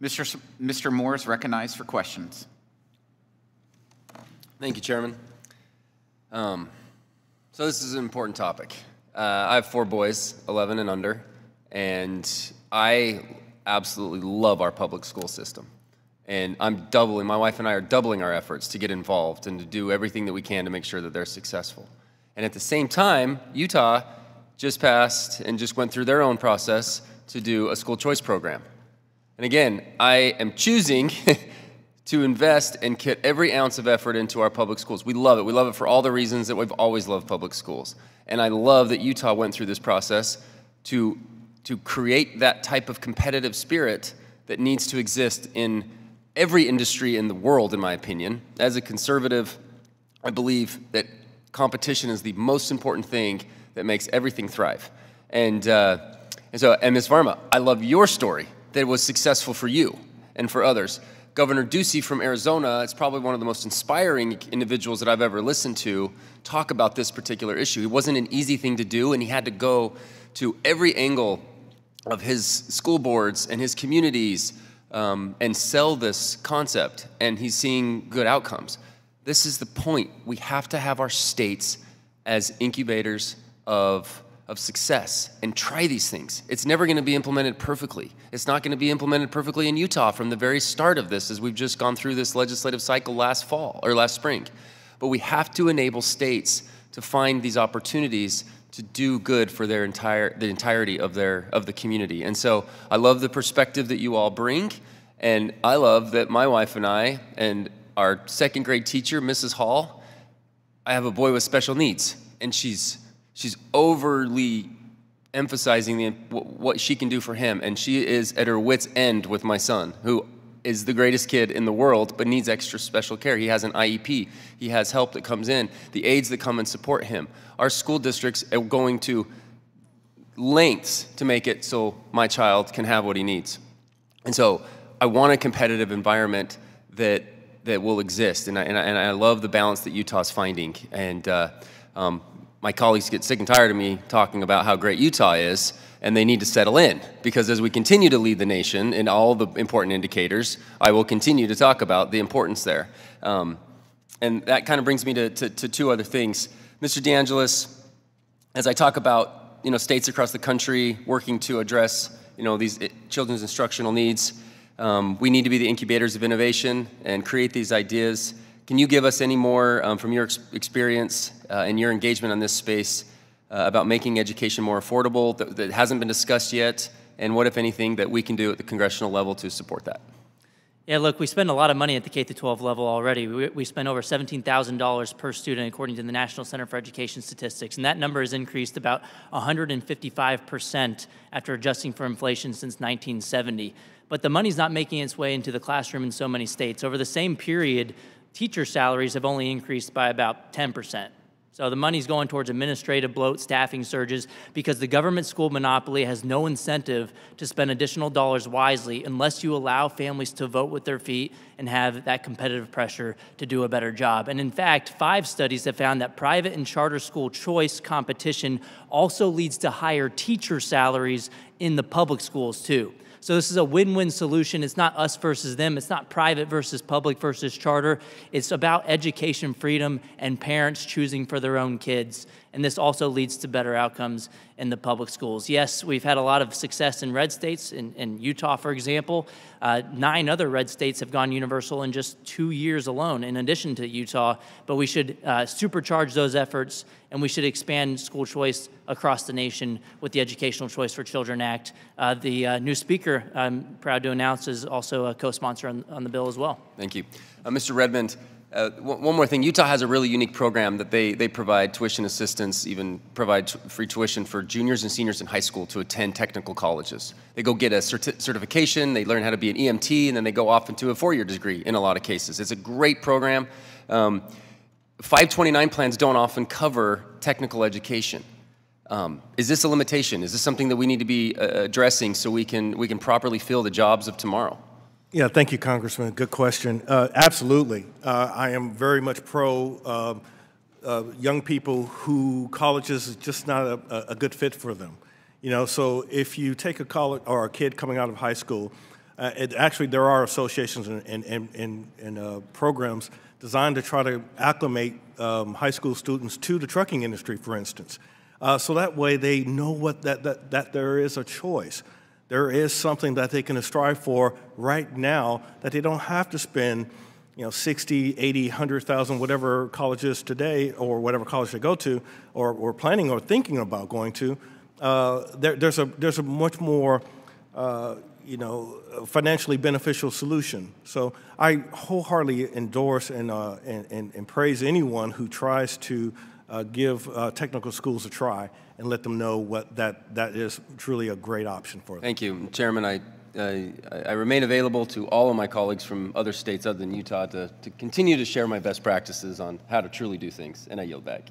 Mr. Moore is recognized for questions. Thank you, Chairman. So this is an important topic. I have 4 boys, 11 and under, and I absolutely love our public school system. And my wife and I are doubling our efforts to get involved and to do everything that we can to make sure that they're successful. And at the same time, Utah just passed and just went through their own process to do a school choice program. And again, I am choosing to invest and put every ounce of effort into our public schools. We love it. We love it for all the reasons that we've always loved public schools. And I love that Utah went through this process to create that type of competitive spirit that needs to exist in every industry in the world, in my opinion. As a conservative, I believe that competition is the most important thing that makes everything thrive. And Ms. Varma, I love your story that was successful for you and for others. Governor Ducey from Arizona is probably one of the most inspiring individuals that I've ever listened to talk about this particular issue. It wasn't an easy thing to do, and he had to go to every angle of his school boards and his communities and sell this concept, and he's seeing good outcomes. This is the point. We have to have our states as incubators of success and try these things. It's never going to be implemented perfectly. It's not going to be implemented perfectly in Utah from the very start of this, as we've just gone through this legislative cycle last spring. But we have to enable states to find these opportunities to do good for the entirety of the community. And so I love the perspective that you all bring, and I love that my wife and I and our second grade teacher, Mrs. Hall, I have a boy with special needs, and she's overly emphasizing what she can do for him, and she is at her wit's end with my son, who is the greatest kid in the world but needs extra special care. He has an IEP. He has help that comes in, the aides that come and support him. Our school districts are going to lengths to make it so my child can have what he needs. And so I want a competitive environment that will exist, and I love the balance that Utah's finding. And my colleagues get sick and tired of me talking about how great Utah is, and they need to settle in, because as we continue to lead the nation in all the important indicators, I will continue to talk about the importance there. And that kind of brings me to 2 other things. Mr. DeAngelis, as I talk about states across the country working to address these children's instructional needs, we need to be the incubators of innovation and create these ideas. Can you give us any more from your experience and your engagement on this space about making education more affordable that hasn't been discussed yet, and what, if anything, that we can do at the congressional level to support that? Yeah, look, we spend a lot of money at the K-12 level already. We spend over $17,000 per student, according to the National Center for Education Statistics, and that number has increased about 155% after adjusting for inflation since 1970. But the money's not making its way into the classroom in so many states. Over the same period, teacher salaries have only increased by about 10%. So the money's going towards administrative bloat, staffing surges, because the government school monopoly has no incentive to spend additional dollars wisely unless you allow families to vote with their feet and have that competitive pressure to do a better job. And in fact, 5 studies have found that private and charter school choice competition also leads to higher teacher salaries in the public schools too. So this is a win-win solution. It's not us versus them. It's not private versus public versus charter. It's about education freedom and parents choosing for their own kids. And this also leads to better outcomes in the public schools. Yes, we've had a lot of success in red states. In Utah, for example, 9 other red states have gone universal in just 2 years alone, in addition to Utah. But we should supercharge those efforts, and we should expand school choice across the nation with the Educational Choice for Children Act. The new speaker, I'm proud to announce, is also a co-sponsor on the bill as well. Thank you. Mr. Redmond, one more thing. Utah has a really unique program that they provide tuition assistance, even provide free tuition for juniors and seniors in high school to attend technical colleges. They go get a certification, they learn how to be an EMT, and then they go off into a 4-year degree in a lot of cases. It's a great program. 529 plans don't often cover technical education. Is this a limitation? Is this something that we need to be addressing so we can properly fill the jobs of tomorrow? Yeah, thank you, Congressman. Good question. Absolutely. I am very much pro young people who colleges is just not a good fit for them. So if you take a college or a kid coming out of high school, Actually, there are associations and programs designed to try to acclimate high school students to the trucking industry, for instance. So that way they know that there is a choice. There is something that they can strive for right now, that they don't have to spend 60, 80, 100,000, whatever college is today, or whatever college they go to, or planning or thinking about going to. There's a much more financially beneficial solution. So I wholeheartedly endorse and praise anyone who tries to give technical schools a try and let them know what that is truly a great option for them. Thank you, Chairman. I remain available to all of my colleagues from other states other than Utah to continue to share my best practices on how to truly do things, and I yield back.